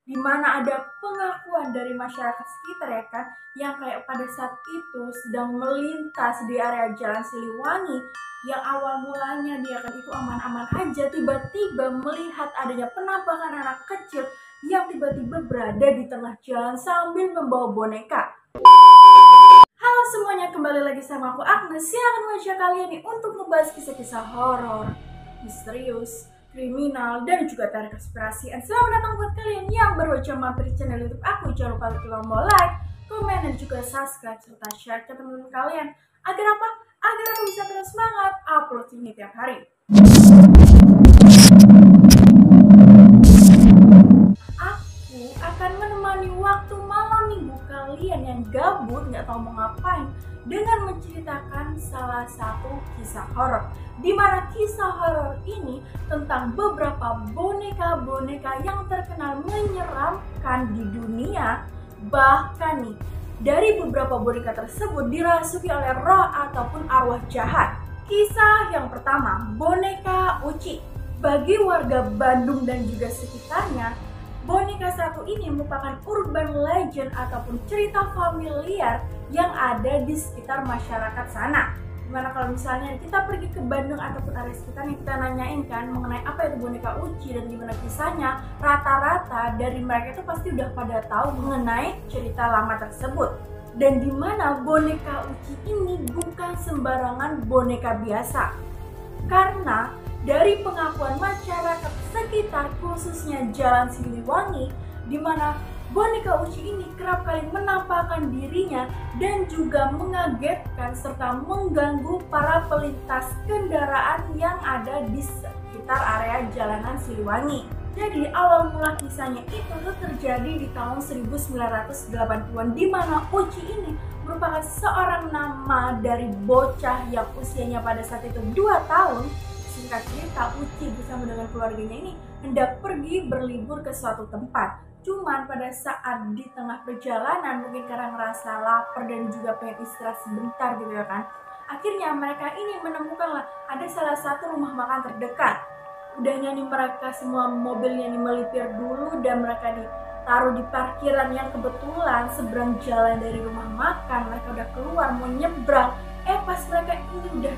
di mana ada pengakuan dari masyarakat sekitar ya kan, yang kayak pada saat itu sedang melintas di area Jalan Siliwangi, yang awal mulanya dia kan itu aman-aman aja, tiba-tiba melihat adanya penampakan anak kecil yang tiba-tiba berada di tengah jalan sambil membawa boneka. Halo semuanya, kembali lagi sama aku Agnes yang akan mengajak kalian nih untuk membahas kisah-kisah horor, misterius, kriminal, dan juga teori konspirasi. Dan selamat datang buat kalian yang baru aja mampir di channel YouTube aku. Jangan lupa untuk like, komen, dan juga subscribe serta share ke teman-teman kalian. Agar apa? Agar aku bisa terus semangat upload ini tiap hari. Aku akan menemani waktu malam minggu kalian yang gabut nggak tahu mau ngapain dengan menceritakan salah satu kisah horor, di mana kisah horor ini tentang beberapa boneka-boneka yang terkenal menyeramkan di dunia. Bahkan nih, dari beberapa boneka tersebut dirasuki oleh roh ataupun arwah jahat. Kisah yang pertama, boneka Uci. Bagi warga Bandung dan juga sekitarnya, boneka satu ini merupakan urban legend ataupun cerita familiar yang ada di sekitar masyarakat sana. Dimana kalau misalnya kita pergi ke Bandung ataupun area sekitarnya, kita nanyain kan mengenai apa itu boneka Uci dan gimana kisahnya, rata-rata dari mereka itu pasti udah pada tahu mengenai cerita lama tersebut. Dan dimana boneka Uci ini bukan sembarangan boneka biasa, karena dari pengakuan masyarakat sekitar khususnya Jalan Siliwangi, di mana boneka Uci ini kerap kali menampakkan dirinya dan juga mengagetkan serta mengganggu para pelintas kendaraan yang ada di sekitar area jalanan Siliwangi. Jadi awal mula kisahnya itu terjadi di tahun 1980-an, di mana Uci ini merupakan seorang nama dari bocah yang usianya pada saat itu 2 tahun. Singkat cerita, Uci bersama dengan keluarganya ini hendak pergi berlibur ke suatu tempat. Cuman pada saat di tengah perjalanan, mungkin karena ngerasa lapar dan juga pengen istirahat sebentar gitu ya kan, akhirnya mereka ini menemukanlah ada salah satu rumah makan terdekat. Udahnya nih mereka semua mobilnya nih melipir dulu dan mereka ditaruh di parkiran yang kebetulan seberang jalan dari rumah makan. Mereka udah keluar mau nyebrang, pas mereka ini udah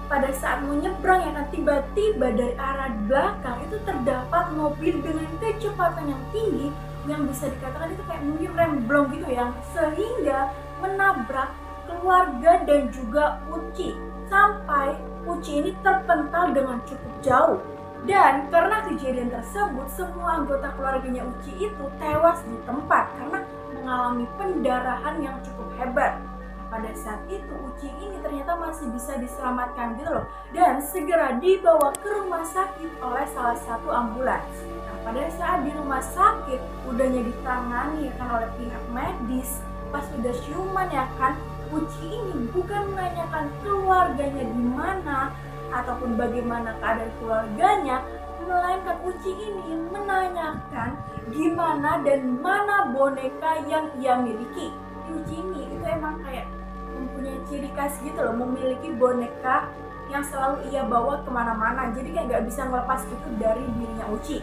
pada saat mau nyebrang ya kan, tiba-tiba dari arah belakang itu terdapat mobil dengan kecepatan yang tinggi yang bisa dikatakan itu kayak mungkin remblong gitu ya, sehingga menabrak keluarga dan juga Uci sampai Uci ini terpental dengan cukup jauh. Dan karena kejadian tersebut, semua anggota keluarganya Uci itu tewas di tempat karena mengalami pendarahan yang cukup hebat. Pada saat itu Uci ini ternyata masih bisa diselamatkan gitu loh, dan segera dibawa ke rumah sakit oleh salah satu ambulans. Nah, pada saat di rumah sakit udahnya ditangani ya kan oleh pihak medis, pas udah siuman ya kan, Uci ini bukan menanyakan keluarganya di mana ataupun bagaimana keadaan keluarganya, melainkan Uci ini menanyakan gimana dan mana boneka yang ia miliki. Uci ini itu emang kayak mempunyai ciri khas gitu loh, memiliki boneka yang selalu ia bawa kemana-mana, jadi kayak gak bisa ngelepas itu dari dirinya Uci.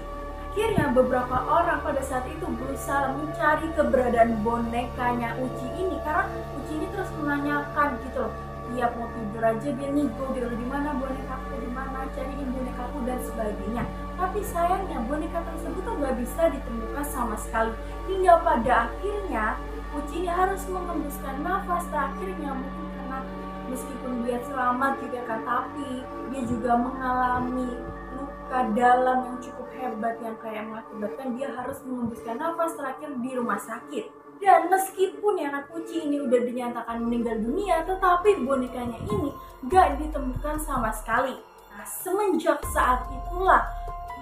Akhirnya beberapa orang pada saat itu berusaha mencari keberadaan bonekanya Uci ini, karena Uci ini terus menanyakan gitu loh, tiap mau tidur aja dia nego gitu, di mana bonekaku, di mana, cariin bonekaku dan sebagainya. Tapi sayangnya boneka tersebut tuh gak bisa ditemukan sama sekali, hingga pada akhirnya Uci ini harus mengembuskan nafas terakhirnya, mungkin karena meskipun dia selamat gitu kan, tapi dia juga mengalami luka dalam yang cukup hebat yang kayak mengakibatkan dia harus mengembuskan nafas terakhir di rumah sakit. Dan meskipun ya kan Uci ini udah dinyatakan meninggal dunia, tetapi bonekanya ini gak ditemukan sama sekali. Nah, semenjak saat itulah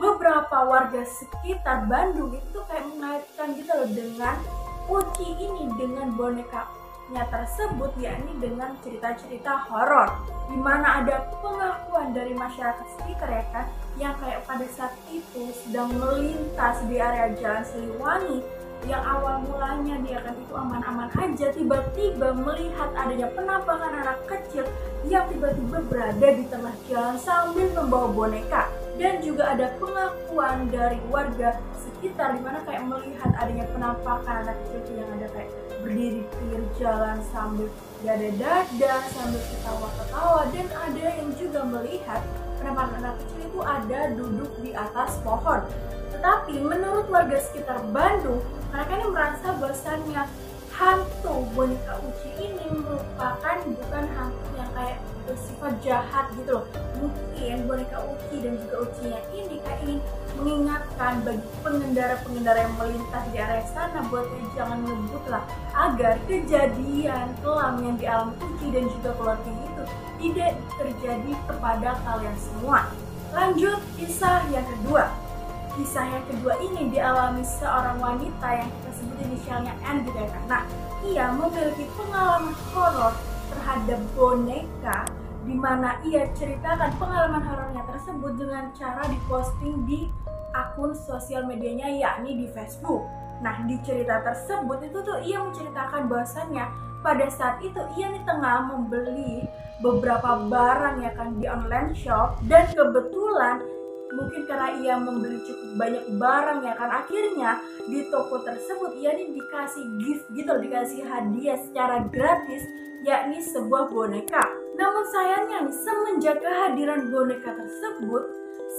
beberapa warga sekitar Bandung itu kayak mengaitkan gitu loh dengan Uci ini dengan bonekanya tersebut, yakni dengan cerita-cerita horor, di mana ada pengakuan dari masyarakat sekitar ya kan, yang kayak pada saat itu sedang melintas di area Jalan Siliwangi, yang awal mulanya dia kan itu aman-aman aja, tiba-tiba melihat adanya penampakan anak kecil yang tiba-tiba berada di tengah jalan sambil membawa boneka. dan juga ada pengakuan dari warga sekitar dimana kayak melihat adanya penampakan anak kecil yang ada kayak berdiri pinggir jalan sambil dada-dada sambil ketawa-ketawa, dan ada yang juga melihat penampakan anak kecil itu ada duduk di atas pohon. Tetapi menurut warga sekitar Bandung, mereka ini merasa bahwasannya hantu boneka Uci ini merupakan bukan hantu yang kayak bersifat jahat gitu loh. Mungkin boneka Uci dan juga Ucinya ini kayak ingin mengingatkan bagi pengendara-pengendara yang melintas di area sana buat jangan ngebut lah, agar kejadian kelam yang dialami Uci dan juga keluarganya itu tidak terjadi kepada kalian semua. Lanjut kisah yang kedua. Kisah yang kedua ini dialami seorang wanita yang kita sebut inisialnya N gitu ya kan. Nah, ia memiliki pengalaman horor terhadap boneka, di mana ia ceritakan pengalaman horornya tersebut dengan cara diposting di akun sosial medianya, yakni di Facebook. Nah, di cerita tersebut itu tuh ia menceritakan bahwasannya pada saat itu ia nih tengah membeli beberapa barang ya kan di online shop, dan kebetulan mungkin karena ia membeli cukup banyak barang ya kan, akhirnya di toko tersebut ia nih dikasih gift gitu, dikasih hadiah secara gratis, yakni sebuah boneka. Namun sayangnya nih, semenjak kehadiran boneka tersebut,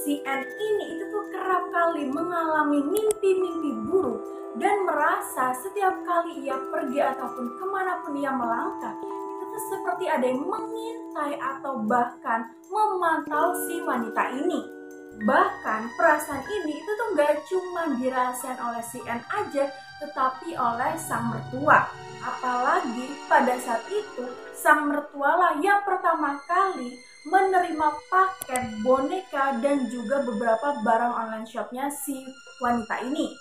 si N ini itu tuh kerap kali mengalami mimpi-mimpi buruk dan merasa setiap kali ia pergi ataupun kemanapun ia melangkah itu tuh seperti ada yang mengintai atau bahkan memantau si wanita ini. Bahkan perasaan ini itu tuh gak cuma dirasain oleh si N aja, tetapi oleh sang mertua. Apalagi pada saat itu sang mertua lah yang pertama kali menerima paket boneka dan juga beberapa barang online shopnya si wanita ini.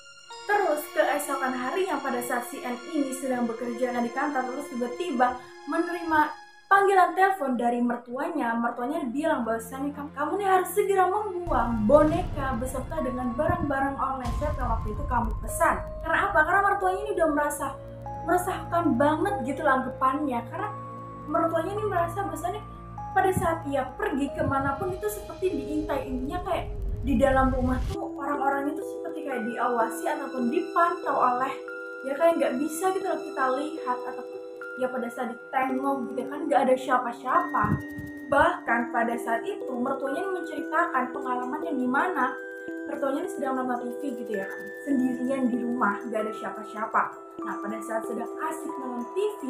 Terus keesokan harinya pada saat si N ini sedang bekerja di kantor, terus tiba-tiba menerima panggilan telepon dari mertuanya. Mertuanya bilang bahwasannya kamu nih harus segera membuang boneka beserta dengan barang-barang online shop yang waktu itu kamu pesan. Karena apa? Karena mertuanya ini udah meresahkan banget gitu anggapannya. Karena mertuanya ini merasa bahwasannya pada saat ia pergi kemanapun itu seperti diintai. Intinya kayak di dalam rumah tuh orang-orang itu seperti kayak diawasi ataupun dipantau oleh ya kayak nggak bisa gitu loh kita lihat, ataupun ya pada saat ditengok gitu kan gak ada siapa-siapa. Bahkan pada saat itu mertuanya menceritakan pengalaman yang dimana mertuanya sedang nonton TV gitu ya kan, sendirian di rumah gak ada siapa-siapa. Nah pada saat sedang asik nonton TV,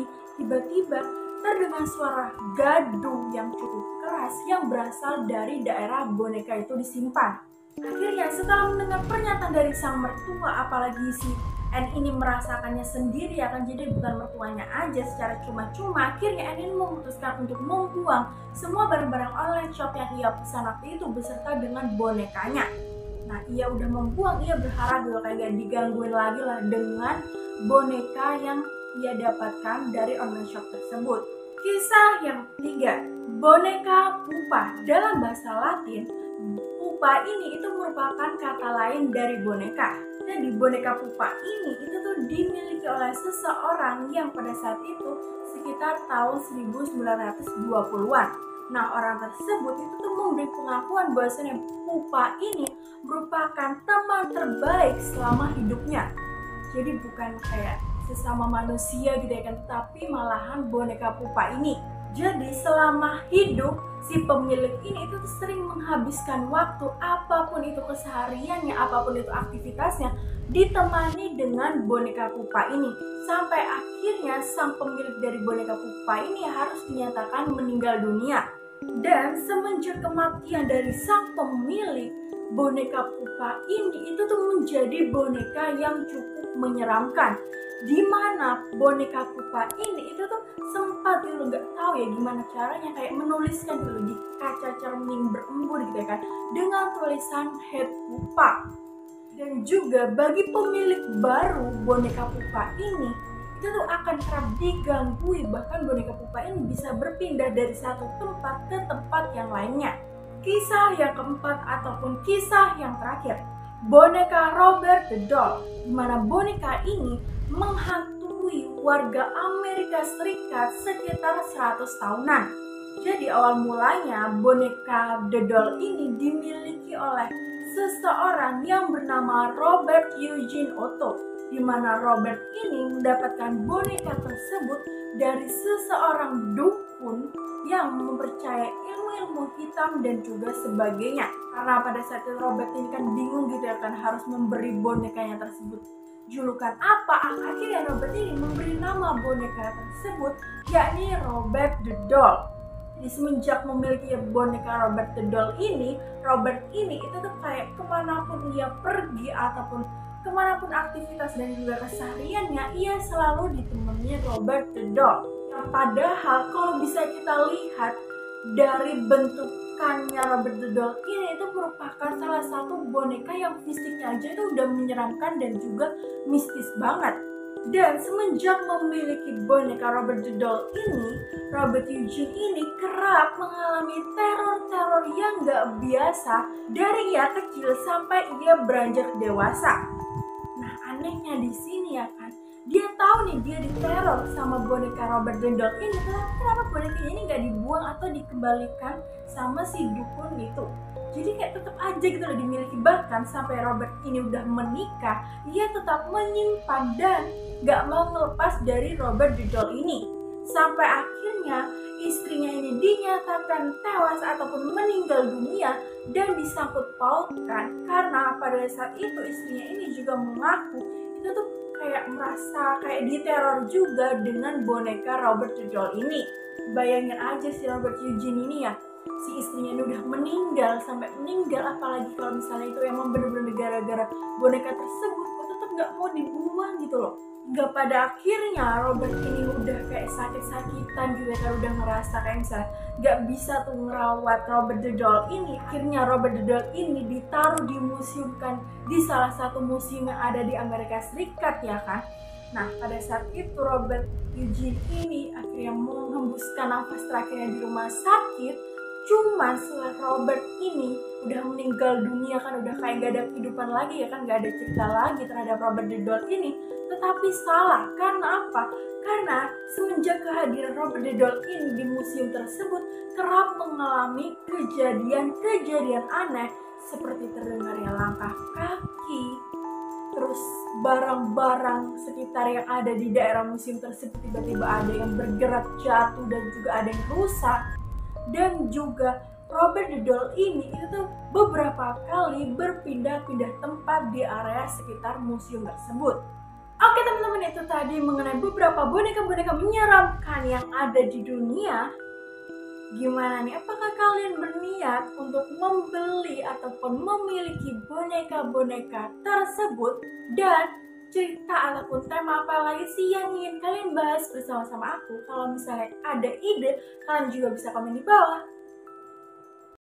tiba-tiba terdengar suara gaduh yang cukup keras yang berasal dari daerah boneka itu disimpan. Akhirnya setelah mendengar pernyataan dari sang mertua, apalagi si N ini merasakannya sendiri akan jadi bukan mertuanya aja secara cuma-cuma, akhirnya N ini memutuskan untuk membuang semua barang-barang online shop yang ia pesan waktu itu beserta dengan bonekanya. Nah ia udah membuang, ia berharap juga kayak gak digangguin lagi lah dengan boneka yang ia dapatkan dari online shop tersebut. Kisah yang ketiga, boneka pupa. Dalam bahasa Latin, pupa ini itu merupakan kata lain dari boneka. Nah di boneka pupa ini itu tuh dimiliki oleh seseorang yang pada saat itu sekitar tahun 1920-an. Nah orang tersebut itu tuh memberi pengakuan bahwasanya pupa ini merupakan teman terbaik selama hidupnya. Jadi bukan kayak sesama manusia gitu ya kan, tapi malahan boneka pupa ini. Jadi selama hidup si pemilik ini itu sering menghabiskan waktu apapun itu kesehariannya, apapun itu aktivitasnya ditemani dengan boneka pupa ini. Sampai akhirnya sang pemilik dari boneka pupa ini harus dinyatakan meninggal dunia. Dan semenjak kematian dari sang pemilik, boneka pupa ini itu tuh menjadi boneka yang cukup menyeramkan. Dimana boneka pupa ini itu tuh sempat dulu nggak tahu ya gimana caranya kayak menuliskan dulu di kaca cermin berembun gitu ya kan, dengan tulisan head pupa. Dan juga bagi pemilik baru boneka pupa ini itu tuh akan kerap diganggu, bahkan boneka pupa ini bisa berpindah dari satu tempat ke tempat yang lainnya. Kisah yang keempat ataupun kisah yang terakhir, boneka Robert the Doll, di mana boneka ini menghantui warga Amerika Serikat sekitar 100 tahunan. Jadi awal mulanya boneka The Doll ini dimiliki dimiliki oleh seseorang yang bernama Robert Eugene Otto, di mana Robert ini mendapatkan boneka tersebut dari seseorang dukun yang mempercayai ilmu-ilmu hitam dan juga sebagainya. Karena pada saat itu Robert ini kan bingung gitu ya kan, harus memberi bonekanya tersebut julukan apa. Akhirnya Robert ini memberi nama boneka tersebut yakni Robert the Doll. Jadi semenjak memiliki boneka Robert the Doll ini, Robert ini itu tuh kayak kemanapun ia pergi ataupun kemanapun aktivitas dan juga kesehariannya, ia selalu ditemani Robert the Doll. Yang padahal kalau bisa kita lihat dari bentukannya Robert the Doll ini, itu merupakan salah satu boneka yang fisiknya aja itu udah menyeramkan dan juga mistis banget. Dan semenjak memiliki boneka Robert the Doll ini, Robert Eugene ini kerap mengalami teror-teror yang gak biasa dari ia kecil sampai ia beranjak dewasa. Nah, anehnya di sini ya kan, dia tahu nih dia diteror sama boneka Robert the Doll ini, tapi kenapa bonekanya ini gak dibuang atau dikembalikan sama si dukun itu? Jadi kayak tetap aja gitu loh dimiliki. Bahkan sampai Robert ini udah menikah, ia tetap menyimpan dan gak mau ngelepas dari Robert the Doll ini. Sampai akhirnya istrinya ini dinyatakan tewas ataupun meninggal dunia dan disangkut pautkan, karena pada saat itu istrinya ini juga mengaku itu tuh kayak merasa kayak diteror juga dengan boneka Robert the Doll ini. Bayangin aja si Robert Eugene ini ya, si istrinya ini udah meninggal, sampai meninggal, apalagi kalau misalnya itu emang bener-bener gara-gara boneka tersebut kok tetap gak mau dibuang gitu loh. Hingga pada akhirnya Robert ini udah kayak sakit-sakitan juga kan, udah ngerasa kayak misalnya gak bisa tuh ngerawat Robert the Doll ini. Akhirnya Robert the Doll ini ditaruh dimuseumkan di salah satu museum yang ada di Amerika Serikat ya kan. Nah, pada saat itu Robert Eugene ini akhirnya menghembuskan nafas terakhirnya di rumah sakit. Cuman setelah Robert ini udah meninggal dunia kan, udah kayak gak ada kehidupan lagi ya kan, gak ada cerita lagi terhadap Robert the Doll ini. Tetapi salah, karena apa? Karena semenjak kehadiran Robert the Doll ini di museum tersebut kerap mengalami kejadian-kejadian aneh seperti terdengarnya langkah kaki, terus barang-barang sekitar yang ada di daerah museum tersebut tiba-tiba ada yang bergerak jatuh dan juga ada yang rusak. Dan juga Robert the Doll ini itu tuh beberapa kali berpindah-pindah tempat di area sekitar museum tersebut. Oke teman-teman, itu tadi mengenai beberapa boneka-boneka menyeramkan yang ada di dunia. Gimana nih, apakah kalian berniat untuk membeli ataupun memiliki boneka-boneka tersebut? Dan cerita ataupun tema apa lagi sih yang ingin kalian bahas bersama-sama aku? Kalau misalnya ada ide, kalian juga bisa komen di bawah.